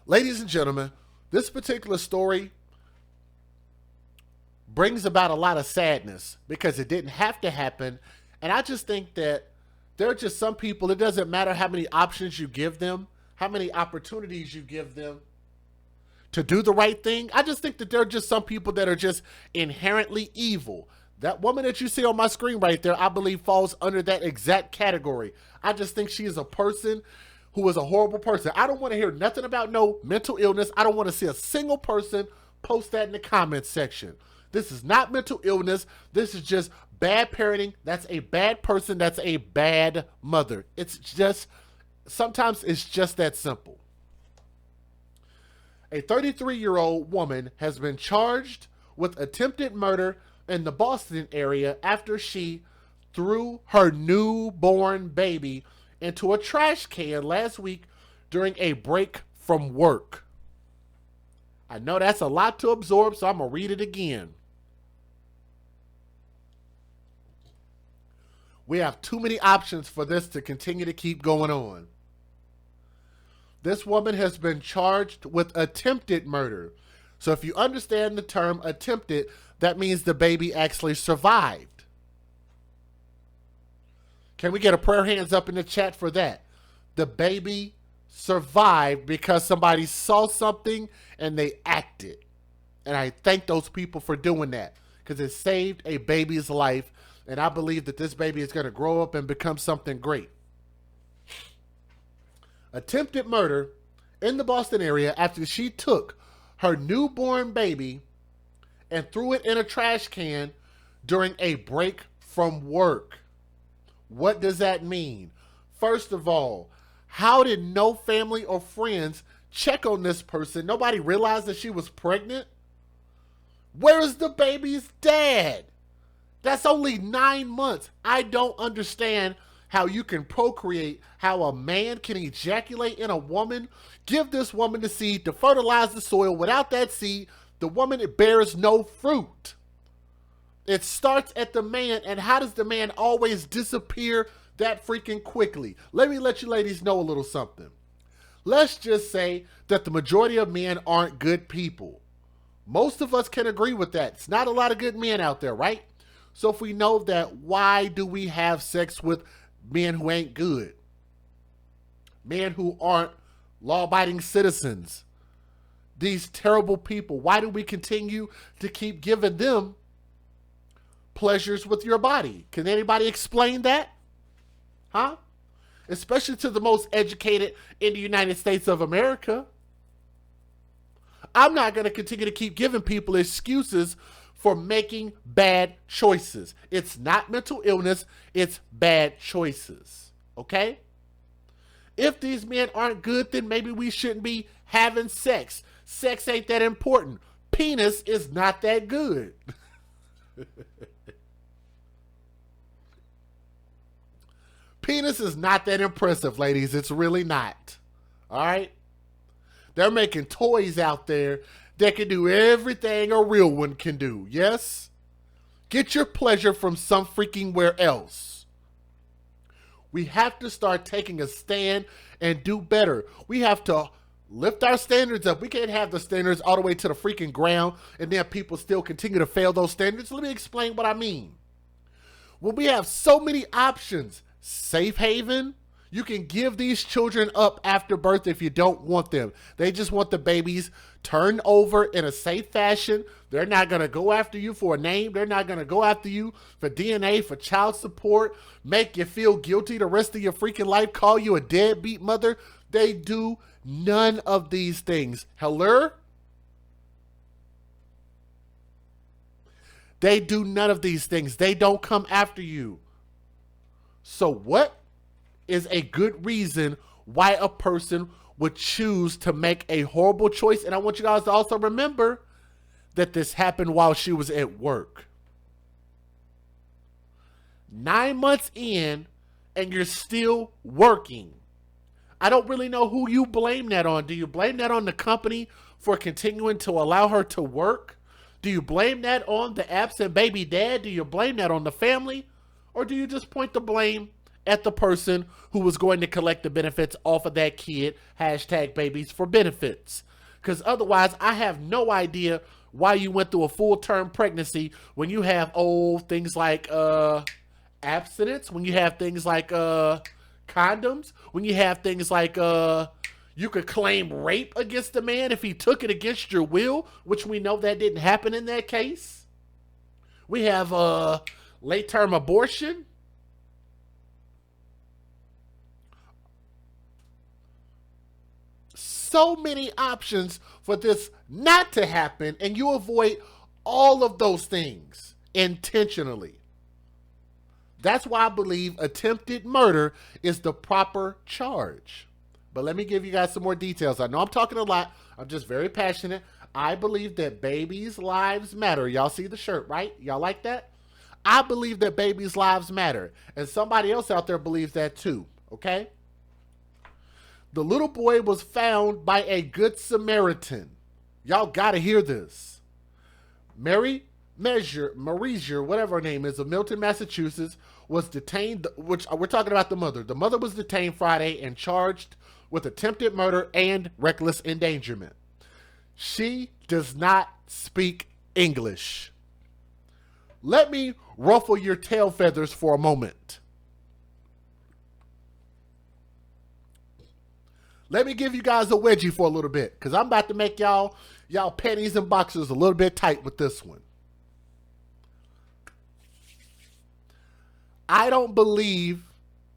Ladies and gentlemen, this particular story brings about a lot of sadness because it didn't have to happen. And I just think that there are just some people, it doesn't matter how many options you give them, how many opportunities you give them to do the right thing. I just think that there are just some people that are just inherently evil. That woman that you see on my screen right there, I believe falls under that exact category. I just think she is a person who is a horrible person. I don't want to hear nothing about no mental illness. I don't want to see a single person post that in the comments section. This is not mental illness. This is just bad parenting. That's a bad person. That's a bad mother. It's just, sometimes it's just that simple. A 33-year-old woman has been charged with attempted murder in the Boston area after she threw her newborn baby into a trash can last week during a break from work. I know that's a lot to absorb, so I'm going to read it again. We have too many options for this to continue to keep going on. This woman has been charged with attempted murder. So if you understand the term attempted, that means the baby actually survived. Can we get a prayer hands up in the chat for that? The baby survived because somebody saw something and they acted. And I thank those people for doing that because it saved a baby's life. And I believe that this baby is going to grow up and become something great. Attempted murder in the Boston area after she took her newborn baby and threw it in a trash can during a break from work. What does that mean? First of all, how did no family or friends check on this person? Nobody realized that she was pregnant? Where is the baby's dad? That's only 9 months. I don't understand how you can procreate, how a man can ejaculate in a woman, give this woman the seed to fertilize the soil. Without that seed, the woman, it bears no fruit. It starts at the man, and how does the man always disappear that freaking quickly? Let me let you ladies know a little something. Let's just say that the majority of men aren't good people. Most of us can agree with that. It's not a lot of good men out there, right? So if we know that, why do we have sex with men who ain't good? Men who aren't law-abiding citizens. These terrible people. Why do we continue to keep giving them pleasures with your body? Can anybody explain that? Huh? Especially to the most educated in the United States of America. I'm not going to continue to keep giving people excuses for making bad choices. It's not mental illness, it's bad choices. Okay? If these men aren't good, then maybe we shouldn't be having sex. Sex ain't that important. Penis is not that good. Penis is not that impressive, ladies. It's really not. All right? They're making toys out there that can do everything a real one can do. Yes? Get your pleasure from some freaking where else. We have to start taking a stand and do better. We have to lift our standards up. We can't have the standards all the way to the freaking ground and then people still continue to fail those standards. Let me explain what I mean. When we have so many options, safe haven, you can give these children up after birth if you don't want them. They just want the babies turned over in a safe fashion. They're not going to go after you for a name. They're not going to go after you for DNA, for child support, make you feel guilty the rest of your freaking life, call you a deadbeat mother. They do none of these things. Hello? They do none of these things. They don't come after you. So what is a good reason why a person would choose to make a horrible choice? And I want you guys to also remember that this happened while she was at work. 9 months in, and you're still working. I don't really know who you blame that on. Do you blame that on the company for continuing to allow her to work? Do you blame that on the absent baby dad? Do you blame that on the family? Or do you just point the blame at the person who was going to collect the benefits off of that kid, hashtag babies for benefits. Because otherwise, I have no idea why you went through a full-term pregnancy when you have things like abstinence, when you have things like condoms, when you have things like you could claim rape against the man if he took it against your will, which we know that didn't happen in that case. We have late-term abortion. So many options for this not to happen, and you avoid all of those things intentionally. That's why I believe attempted murder is the proper charge. But let me give you guys some more details. I know I'm talking a lot. I'm just very passionate. I believe that babies' lives matter. Y'all see the shirt, right? Y'all like that? I believe that babies' lives matter. And somebody else out there believes that too, okay? The little boy was found by a good Samaritan. Y'all gotta hear this. Mary Merizier, whatever her name is, of Milton, Massachusetts, was detained, which we're talking about the mother. The mother was detained Friday and charged with attempted murder and reckless endangerment. She does not speak English. Let me ruffle your tail feathers for a moment. Let me give you guys a wedgie for a little bit, because I'm about to make y'all panties and boxers a little bit tight with this one. I don't believe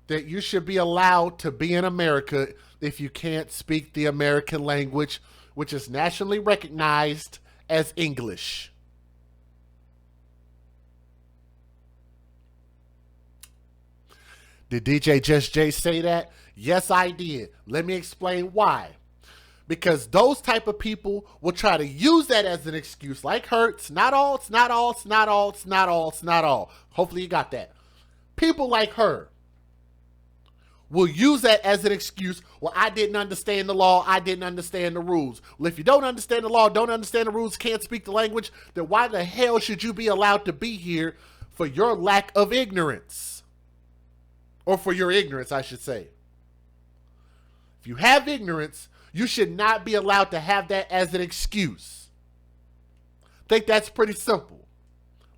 that you should be allowed to be in America if you can't speak the American language, which is nationally recognized as English. Did DJ Just Jay say that? Yes, I did. Let me explain why. Because those type of people will try to use that as an excuse, like her. It's not all, it's not all, it's not all, it's not all, it's not all. Hopefully you got that. People like her will use that as an excuse. Well, I didn't understand the law. I didn't understand the rules. Well, if you don't understand the law, don't understand the rules, can't speak the language, then why the hell should you be allowed to be here for your lack of ignorance? Or for your ignorance, I should say. If you have ignorance, you should not be allowed to have that as an excuse. I think that's pretty simple.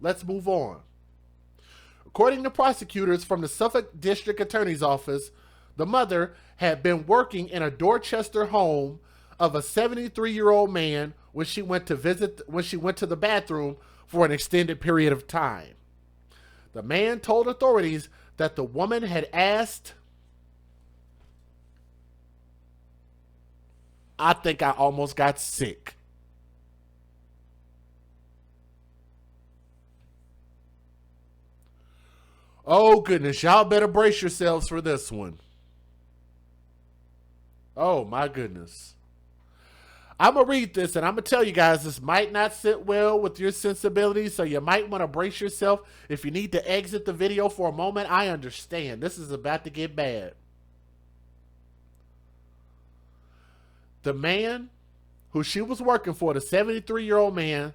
Let's move on. According to prosecutors from the Suffolk District Attorney's Office, the mother had been working in a Dorchester home of a 73-year-old man when she went to the bathroom for an extended period of time. The man told authorities that the woman had asked, I think I almost got sick. Oh, goodness. Y'all better brace yourselves for this one. Oh, my goodness. I'm going to read this, and I'm going to tell you guys, this might not sit well with your sensibilities, so you might want to brace yourself. If you need to exit the video for a moment, I understand. This is about to get bad. The man who she was working for, the 73-year-old man,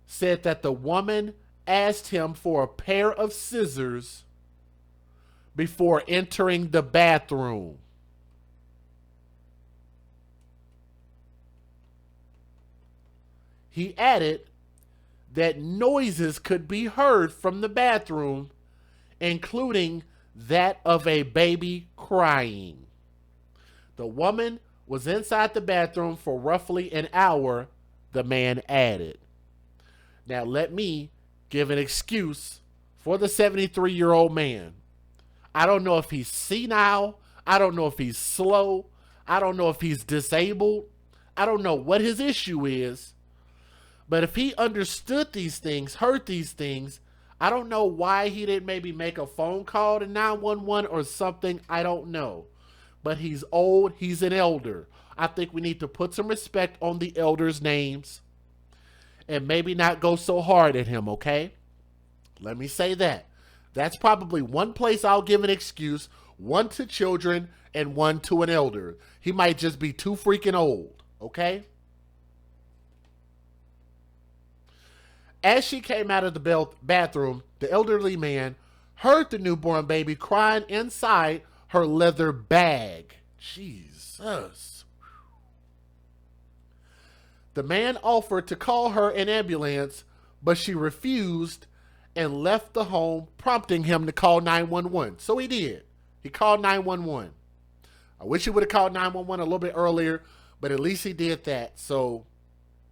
said that the woman asked him for a pair of scissors before entering the bathroom. He added that noises could be heard from the bathroom, including that of a baby crying. The woman was inside the bathroom for roughly an hour, the man added. Now let me give an excuse for the 73-year-old man. I don't know if he's senile. I don't know if he's slow. I don't know if he's disabled. I don't know what his issue is. But if he understood these things, heard these things, I don't know why he didn't maybe make a phone call to 911 or something. I don't know. But he's old. He's an elder. I think we need to put some respect on the elders' names and maybe not go so hard at him, okay? Let me say that. That's probably one place I'll give an excuse, one to children and one to an elder. He might just be too freaking old, okay? As she came out of the bathroom, the elderly man heard the newborn baby crying inside her leather bag. Jesus. The man offered to call her an ambulance, but she refused and left the home, prompting him to call 911. So he did. He called 911. I wish he would have called 911 a little bit earlier, but at least he did that. So,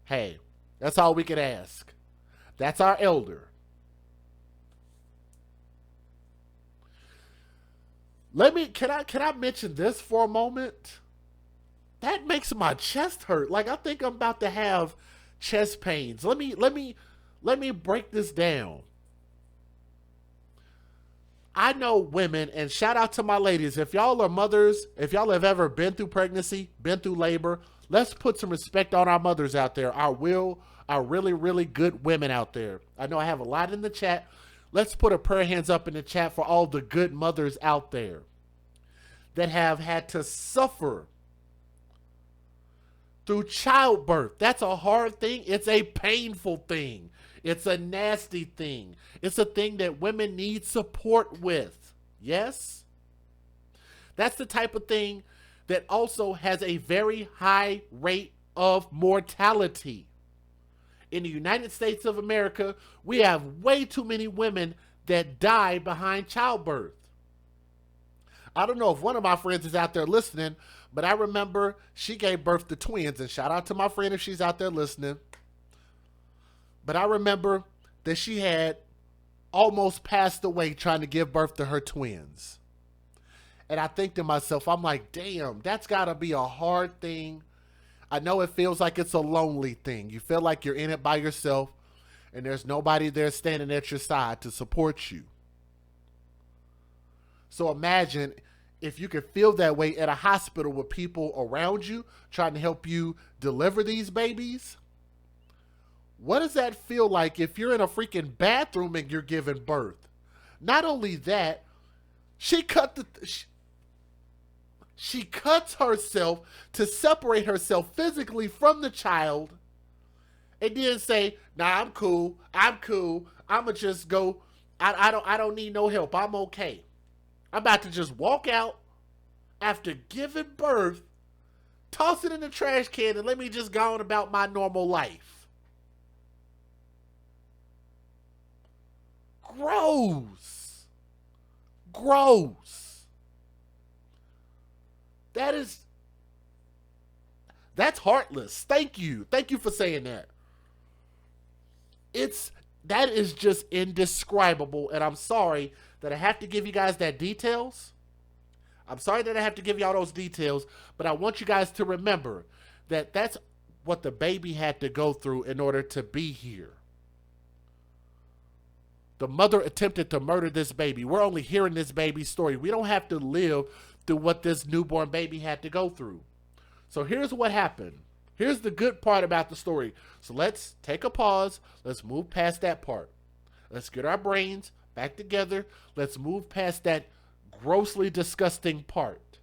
hey, that's all we could ask. That's our elder. Can I mention this for a moment? That makes my chest hurt. Like I think I'm about to have chest pains. Let me break this down. I know women, and shout out to my ladies. If y'all are mothers, if y'all have ever been through pregnancy, been through labor, let's put some respect on our mothers out there. Our really, really good women out there. I know I have a lot in the chat. Let's put a prayer hands up in the chat for all the good mothers out there that have had to suffer through childbirth. That's a hard thing. It's a painful thing. It's a nasty thing. It's a thing that women need support with. Yes? That's the type of thing that also has a very high rate of mortality. In the United States of America, we have way too many women that die behind childbirth. I don't know if one of my friends is out there listening, but I remember she gave birth to twins, and shout out to my friend if she's out there listening. But I remember that she had almost passed away trying to give birth to her twins. And I think to myself, I'm like, damn, that's got to be a hard thing. I know it feels like it's a lonely thing. You feel like you're in it by yourself, and there's nobody there standing at your side to support you. So imagine if you could feel that way at a hospital with people around you trying to help you deliver these babies. What does that feel like if you're in a freaking bathroom and you're giving birth? Not only that, she cuts herself to separate herself physically from the child, and then say, "Nah, I'm cool. I'ma just go. I don't need no help. I'm okay. I'm about to just walk out after giving birth, toss it in the trash can, and let me just go on about my normal life." Gross. That's heartless. Thank you for saying that. That is just indescribable, and I'm sorry that I have to give you guys that details. I'm sorry that I have to give y'all those details, but I want you guys to remember that that's what the baby had to go through in order to be here. The mother attempted to murder this baby. We're only hearing this baby's story. We don't have to live through what this newborn baby had to go through. So here's what happened. Here's the good part about the story. So let's take a pause. Let's move past that part. Let's get our brains back together. Let's move past that grossly disgusting part.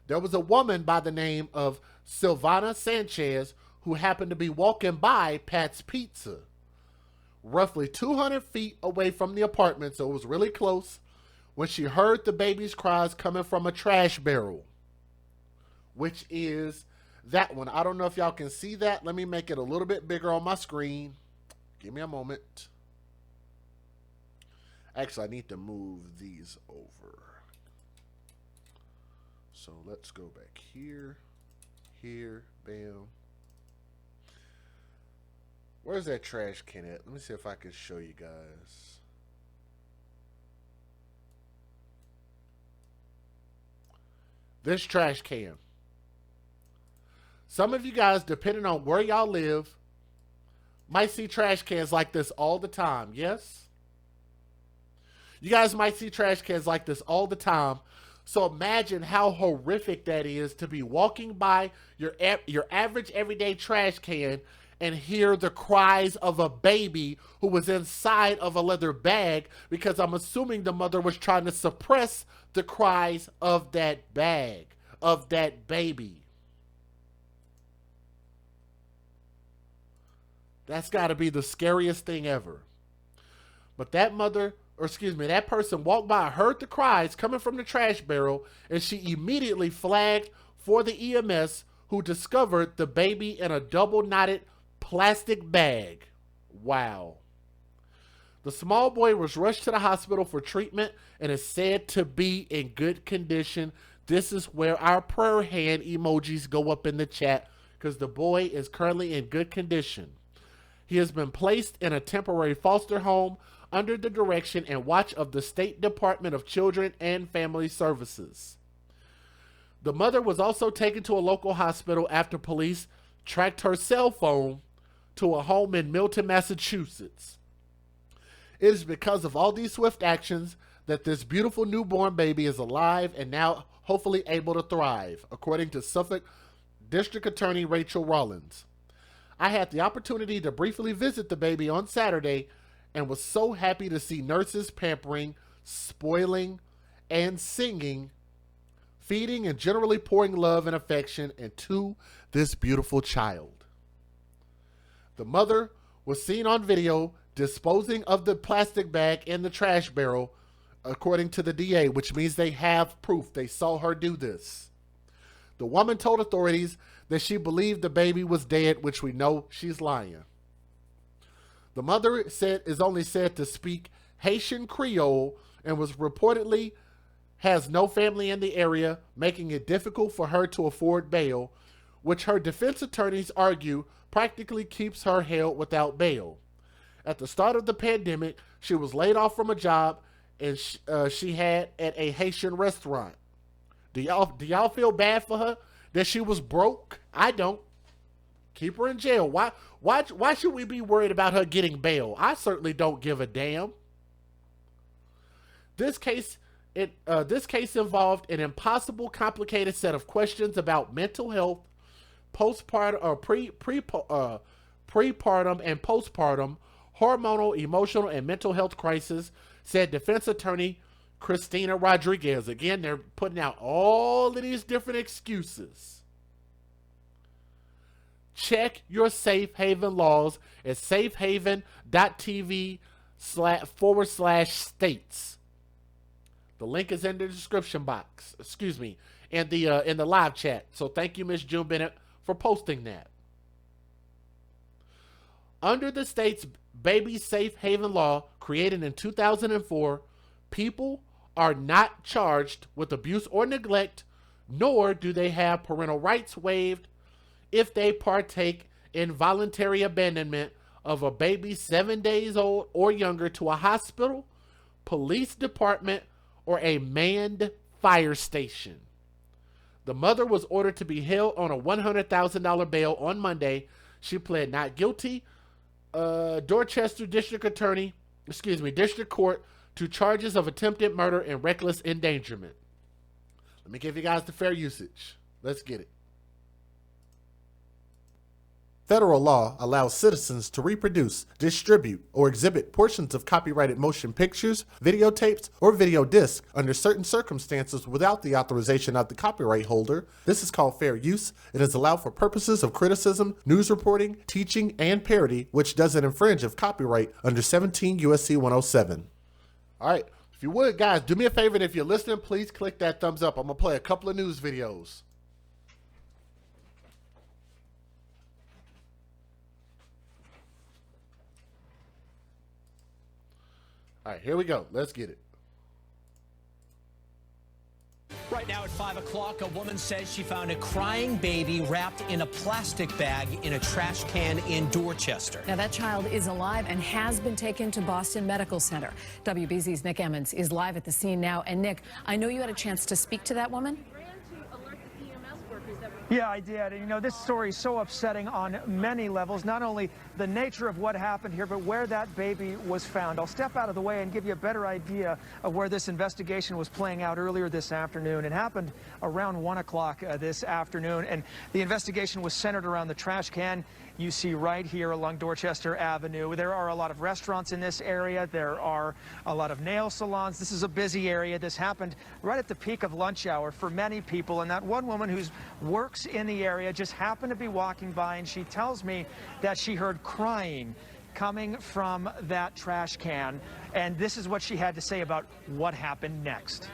There was a woman by the name of Silvana Sanchez who happened to be walking by Pat's Pizza, roughly 200 feet away from the apartment, so it was really close, when she heard the baby's cries coming from a trash barrel, which is that one. I don't know if y'all can see that. Let me make it a little bit bigger on my screen. Give me a moment. Actually, I need to move these over. So let's go back here, bam. Where's that trash can at? Let me see if I can show you guys. This trash can. Some of you guys, depending on where y'all live, might see trash cans like this all the time, yes? You guys might see trash cans like this all the time. So imagine how horrific that is to be walking by your average everyday trash can and hear the cries of a baby who was inside of a leather bag, because I'm assuming the mother was trying to suppress the cries of that bag, of that baby. That's got to be the scariest thing ever. But that mother that person walked by, heard the cries coming from the trash barrel, and she immediately flagged for the EMS, who discovered the baby in a double knotted plastic bag. Wow. The small boy was rushed to the hospital for treatment and is said to be in good condition. This is where our prayer hand emojis go up in the chat, because the boy is currently in good condition. He has been placed in a temporary foster home under the direction and watch of the State Department of Children and Family Services. The mother was also taken to a local hospital after police tracked her cell phone to a home in Milton, Massachusetts. It is because of all these swift actions that this beautiful newborn baby is alive and now hopefully able to thrive, according to Suffolk District Attorney Rachel Rollins. I had the opportunity to briefly visit the baby on Saturday and was so happy to see nurses pampering, spoiling, and singing, feeding, and generally pouring love and affection into this beautiful child. The mother was seen on video disposing of the plastic bag in the trash barrel, according to the DA, which means they have proof. They saw her do this. The woman told authorities that she believed the baby was dead, which we know she's lying. The mother is only said to speak Haitian Creole and was reportedly has no family in the area, making it difficult for her to afford bail, which her defense attorneys argue practically keeps her held without bail. At the start of the pandemic, she was laid off from a job and she had at a Haitian restaurant. Do y'all feel bad for her that she was broke? I don't. Keep her in jail. Why should we be worried about her getting bail? I certainly don't give a damn. This case involved an impossible, complicated set of questions about mental health, postpartum or prepartum and postpartum, hormonal, emotional, and mental health crisis, said defense attorney Christina Rodriguez. Again, they're putting out all of these different excuses. Check your safe haven laws at safehaven.tv/states. The link is in the description box. In the live chat. So thank you, Ms. June Bennett, for posting that. Under the state's Baby Safe Haven law, created in 2004, people are not charged with abuse or neglect, nor do they have parental rights waived if they partake in voluntary abandonment of a baby 7 days old or younger to a hospital, police department, or a manned fire station. The mother was ordered to be held on a $100,000 bail on Monday. She pled not guilty. Dorchester District Court to charges of attempted murder and reckless endangerment. Let me give you guys the fair usage. Let's get it. Federal law allows citizens to reproduce, distribute, or exhibit portions of copyrighted motion pictures, videotapes, or video discs under certain circumstances without the authorization of the copyright holder. This is called fair use. It is allowed for purposes of criticism, news reporting, teaching, and parody, which doesn't infringe of copyright under 17 U.S.C. 107. All right, if you would, guys, do me a favor, and if you're listening, please click that thumbs up. I'm going to play a couple of news videos. All right, here we go. Let's get it. Right now at 5 o'clock, a woman says she found a crying baby wrapped in a plastic bag in a trash can in Dorchester. Now, that child is alive and has been taken to Boston Medical Center. WBZ's Nick Emmons is live at the scene now. And Nick, I know you had a chance to speak to that woman. Yeah, I did. And, you know, this story is so upsetting on many levels, not only the nature of what happened here, but where that baby was found. I'll step out of the way and give you a better idea of where this investigation was playing out earlier this afternoon. It happened around 1 o'clock this afternoon, and the investigation was centered around the trash can you see right here along Dorchester Avenue. There are a lot of restaurants in this area. There are a lot of nail salons. This is a busy area. This happened right at the peak of lunch hour for many people, and that one woman who works in the area just happened to be walking by, and she tells me that she heard crying coming from that trash can. And this is what she had to say about what happened next.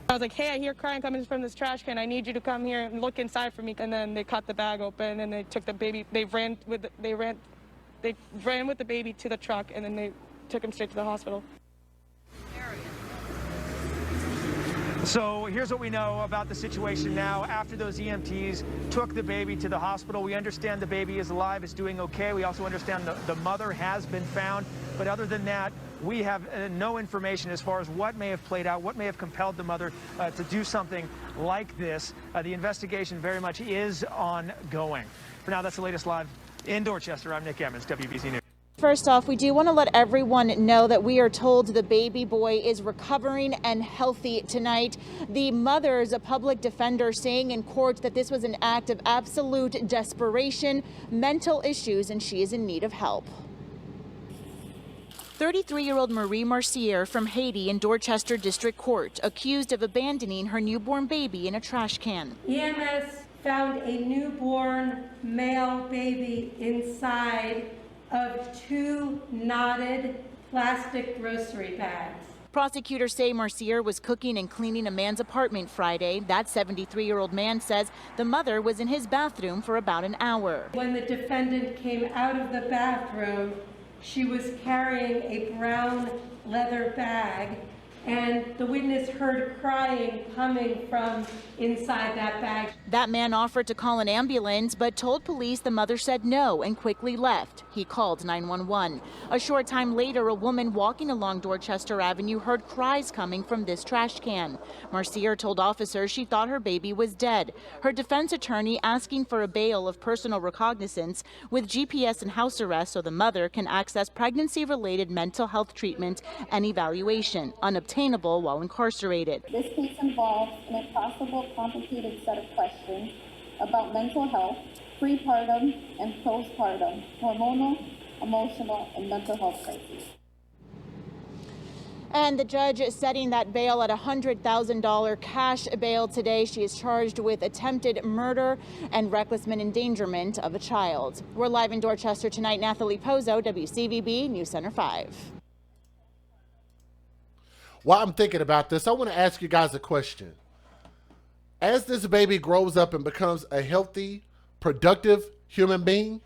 I was like, hey, I hear crying coming from this trash can. I need you to come here and look inside for me. And then they cut the bag open and they took the baby. They ran with the baby to the truck, and then they took him straight to the hospital. So here's what we know about the situation now. After those EMTs took the baby to the hospital, we understand the baby is alive, is doing okay. We also understand the mother has been found. But other than that, we have no information as far as what may have played out, what may have compelled the mother to do something like this. The investigation very much is ongoing. For now, that's the latest live in Dorchester. I'm Nick Emmons, WBZ News. First off, we do want to let everyone know that we are told the baby boy is recovering and healthy tonight. The mother is a public defender saying in court that this was an act of absolute desperation, mental issues, and she is in need of help. 33-year-old Marie Mercier from Haiti in Dorchester District Court, accused of abandoning her newborn baby in a trash can. EMS found a newborn male baby inside of 2 knotted plastic grocery bags. Prosecutors say Mercier was cooking and cleaning a man's apartment Friday. That 73-year-old man says the mother was in his bathroom for about an hour. When the defendant came out of the bathroom, she was carrying a brown leather bag, and the witness heard crying coming from inside that bag. That man offered to call an ambulance, but told police the mother said no and quickly left. He called 911. A short time later, a woman walking along Dorchester Avenue heard cries coming from this trash can. Mercier told officers she thought her baby was dead. Her defense attorney asking for a bail of personal recognizance with GPS and house arrest so the mother can access pregnancy-related mental health treatment and evaluation, unobtainable while incarcerated. This case involves an impossible, complicated set of questions about mental health, prepartum and postpartum, hormonal, emotional, and mental health crises. And the judge is setting that bail at $100,000 cash bail today. She is charged with attempted murder and reckless endangerment of a child. We're live in Dorchester tonight. Nathalie Pozo, WCVB News Center 5. While I'm thinking about this, I want to ask you guys a question. As this baby grows up and becomes a healthy, productive human being,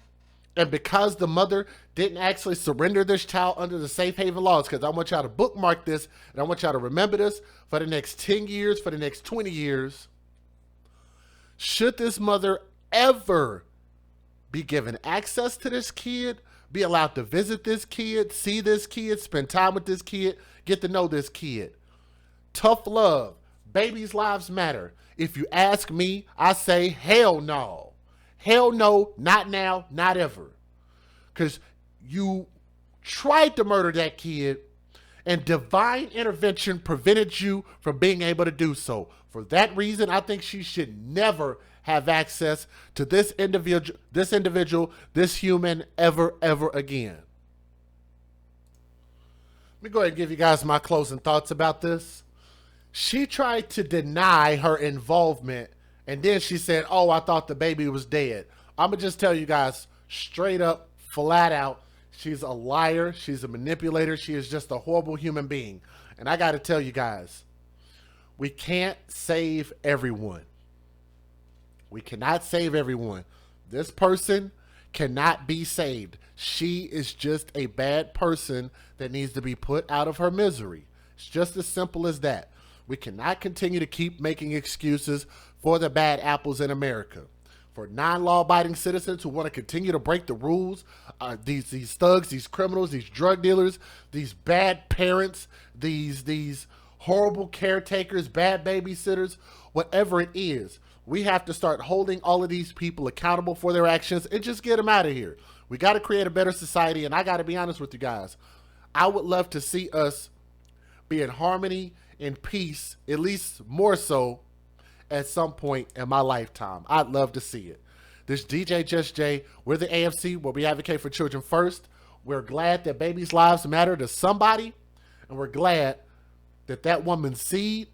and because the mother didn't actually surrender this child under the safe haven laws, because I want y'all to bookmark this and I want y'all to remember this for the next 10 years, for the next 20 years, should this mother ever be given access to this kid, be allowed to visit this kid, see this kid, spend time with this kid, get to know this kid? Tough love. Babies' lives matter. If you ask me, I say hell no. Hell no, not now, not ever. Because you tried to murder that kid and divine intervention prevented you from being able to do so. For that reason, I think she should never have access to this individual, this human, ever again. Let me go ahead and give you guys my closing thoughts about this. She tried to deny her involvement, and then she said, oh, I thought the baby was dead. I'm going to just tell you guys straight up, flat out, she's a liar. She's a manipulator. She is just a horrible human being. And I got to tell you guys, we can't save everyone. We cannot save everyone. This person cannot be saved. She is just a bad person that needs to be put out of her misery. It's just as simple as that. We cannot continue to keep making excuses for the bad apples in America. For non-law-abiding citizens who want to continue to break the rules, these thugs, these criminals, these drug dealers, these bad parents, these horrible caretakers, bad babysitters, whatever it is, we have to start holding all of these people accountable for their actions and just get them out of here. We got to create a better society, and I got to be honest with you guys. I would love to see us be in harmony, in peace, at least more so at some point in my lifetime. I'd love to see it. This DJ Just Jay, we're the AFC, where we advocate for children first. We're glad that babies' lives matter to somebody, and we're glad that that woman's seed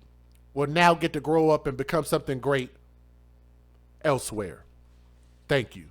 will now get to grow up and become something great elsewhere. Thank you.